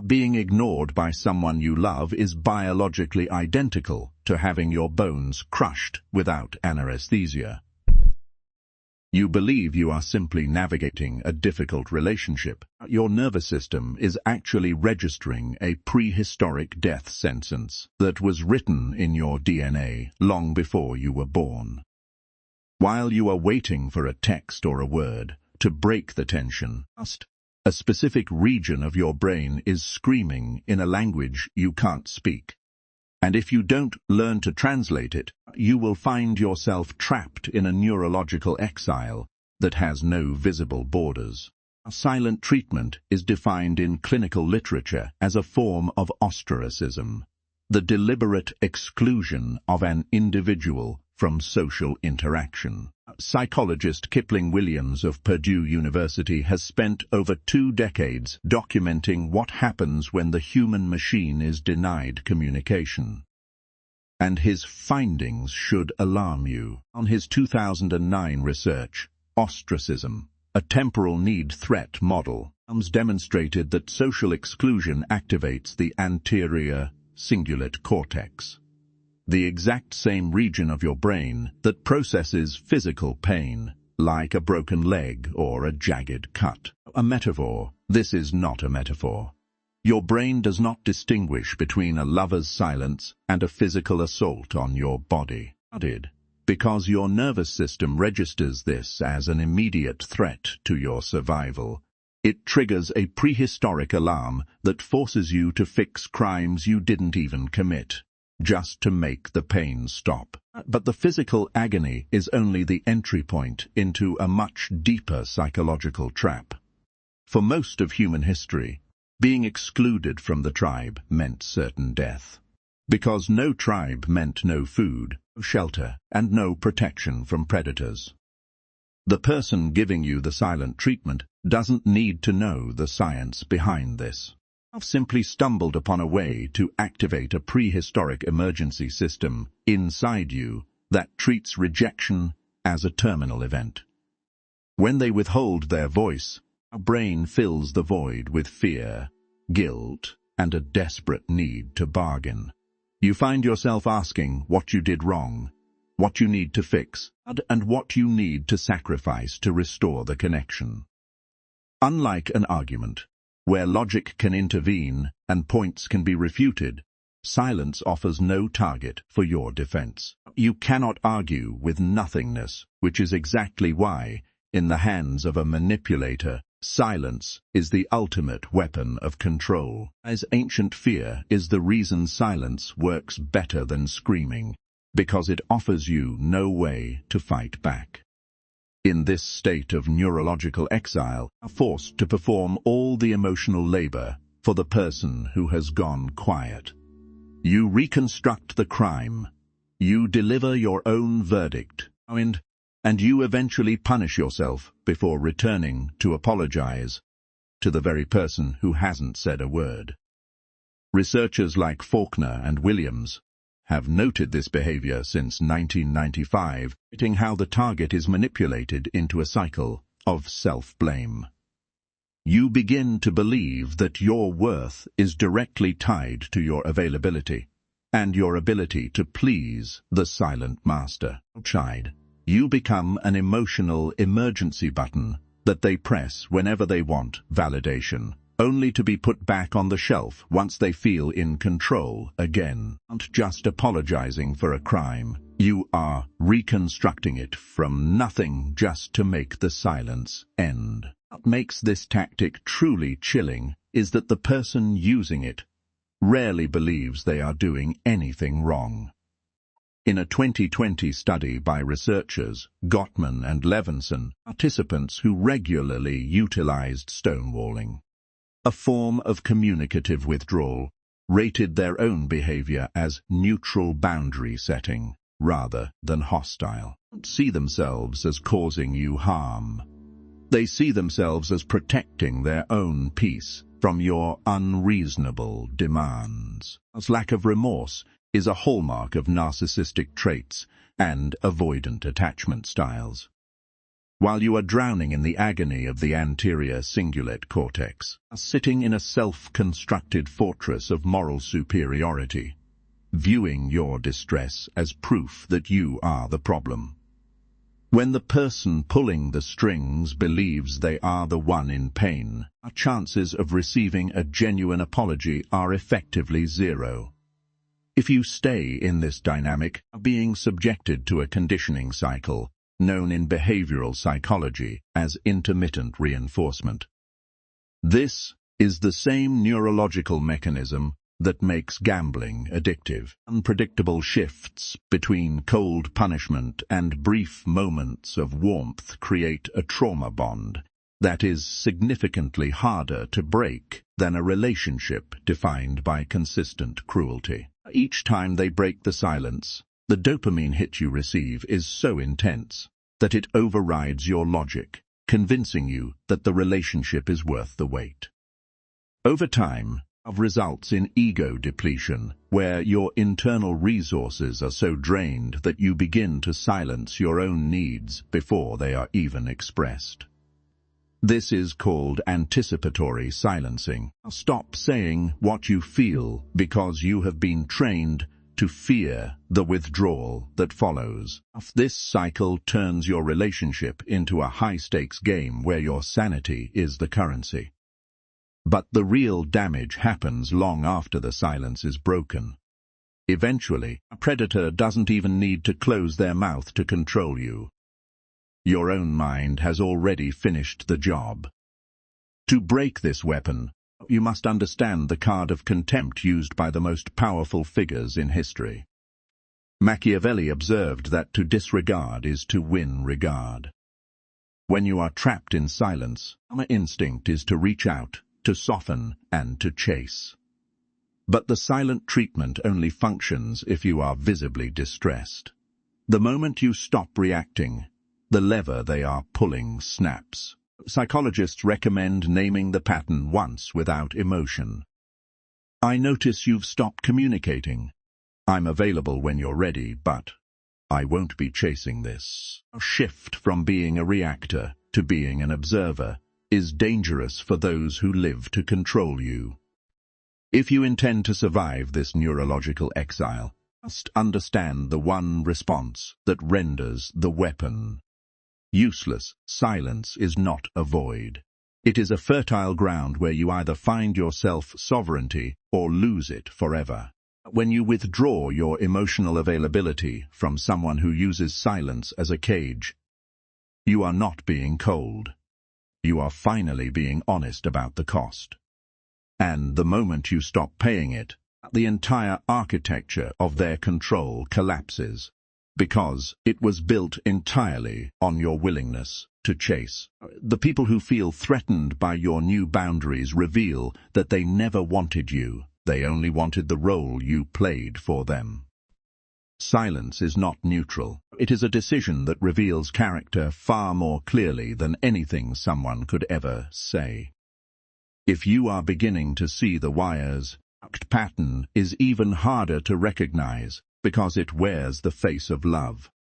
Being ignored by someone you love is biologically identical to having your bones crushed without anesthesia. You believe you are simply navigating a difficult relationship. Your nervous system is actually registering a prehistoric death sentence that was written in your DNA long before you were born. While you are waiting for a text or a word to break the tension, a specific region of your brain is screaming in a language you can't speak. And if you don't learn to translate it, you will find yourself trapped in a neurological exile that has no visible borders. Silent treatment is defined in clinical literature as a form of ostracism, the deliberate exclusion of an individual from social interaction. Psychologist Kipling Williams of Purdue University has spent over 2 decades documenting what happens when the human machine is denied communication. And his findings should alarm you. On his 2009 research, Ostracism, a temporal need threat model, demonstrated that social exclusion activates the anterior cingulate cortex, the exact same region of your brain that processes physical pain, like a broken leg or a jagged cut. A metaphor. This is not a metaphor. Your brain does not distinguish between a lover's silence and a physical assault on your body. Because your nervous system registers this as an immediate threat to your survival. It triggers a prehistoric alarm that forces you to fix crimes you didn't even commit, just to make the pain stop. But the physical agony is only the entry point into a much deeper psychological trap. For most of human history, being excluded from the tribe meant certain death. Because no tribe meant no food, no shelter, and no protection from predators. The person giving you the silent treatment doesn't need to know the science behind this. I've simply stumbled upon a way to activate a prehistoric emergency system inside you that treats rejection as a terminal event. When they withhold their voice, our brain fills the void with fear, guilt, and a desperate need to bargain. You find yourself asking what you did wrong, what you need to fix, and what you need to sacrifice to restore the connection. Unlike an argument, where logic can intervene and points can be refuted, silence offers no target for your defense. You cannot argue with nothingness, which is exactly why, in the hands of a manipulator, silence is the ultimate weapon of control. As ancient fear is the reason silence works better than screaming, because it offers you no way to fight back. In this state of neurological exile, are forced to perform all the emotional labor for the person who has gone quiet. You reconstruct the crime, you deliver your own verdict, and you eventually punish yourself before returning to apologize to the very person who hasn't said a word. Researchers like Faulkner and Williams have noted this behavior since 1995, noting how the target is manipulated into a cycle of self-blame. You begin to believe that your worth is directly tied to your availability and your ability to please the silent master. You become an emotional emergency button that they press whenever they want validation, only to be put back on the shelf once they feel in control again. Not just apologizing for a crime, you are reconstructing it from nothing just to make the silence end. What makes this tactic truly chilling is that the person using it rarely believes they are doing anything wrong. In a 2020 study by researchers Gottman and Levenson, participants who regularly utilized stonewalling, a form of communicative withdrawal, rated their own behavior as neutral boundary setting rather than hostile. They don't see themselves as causing you harm. They see themselves as protecting their own peace from your unreasonable demands. As lack of remorse is a hallmark of narcissistic traits and avoidant attachment styles. while you are drowning in the agony of the anterior cingulate cortex, sitting in a self-constructed fortress of moral superiority, viewing your distress as proof that you are the problem. When the person pulling the strings believes they are the one in pain, our chances of receiving a genuine apology are effectively zero. If you stay in this dynamic, being subjected to a conditioning cycle, known in behavioral psychology as intermittent reinforcement. This is the same neurological mechanism that makes gambling addictive. Unpredictable shifts between cold punishment and brief moments of warmth create a trauma bond that is significantly harder to break than a relationship defined by consistent cruelty. Each time they break the silence, the dopamine hit you receive is so intense that it overrides your logic, convincing you that the relationship is worth the wait. Over time, results in ego depletion, where your internal resources are so drained that you begin to silence your own needs before they are even expressed. This is called anticipatory silencing. Stop saying what you feel because you have been trained to fear the withdrawal that follows. This cycle turns your relationship into a high-stakes game where your sanity is the currency. But the real damage happens long after the silence is broken. Eventually, a predator doesn't even need to close their mouth to control you. Your own mind has already finished the job. To break this weapon, you must understand the card of contempt used by the most powerful figures in history. Machiavelli observed that to disregard is to win regard. When you are trapped in silence, our instinct is to reach out, to soften, and to chase. But the silent treatment only functions if you are visibly distressed. The moment you stop reacting, the lever they are pulling snaps. Psychologists recommend naming the pattern once without emotion. I notice you've stopped communicating. I'm available when you're ready, but I won't be chasing this. A shift from being a reactor to being an observer is dangerous for those who live to control you. If you intend to survive this neurological exile, you must understand the one response that renders the weapon useless. Silence is not a void. It is a fertile ground where you either find your self-sovereignty or lose it forever. When you withdraw your emotional availability from someone who uses silence as a cage, you are not being cold. You are finally being honest about the cost. And the moment you stop paying it, the entire architecture of their control collapses, because it was built entirely on your willingness to chase. The people who feel threatened by your new boundaries reveal that they never wanted you. They only wanted the role you played for them. Silence is not neutral. It is a decision that reveals character far more clearly than anything someone could ever say. If you are beginning to see the wires, the pattern is even harder to recognize because it wears the face of love.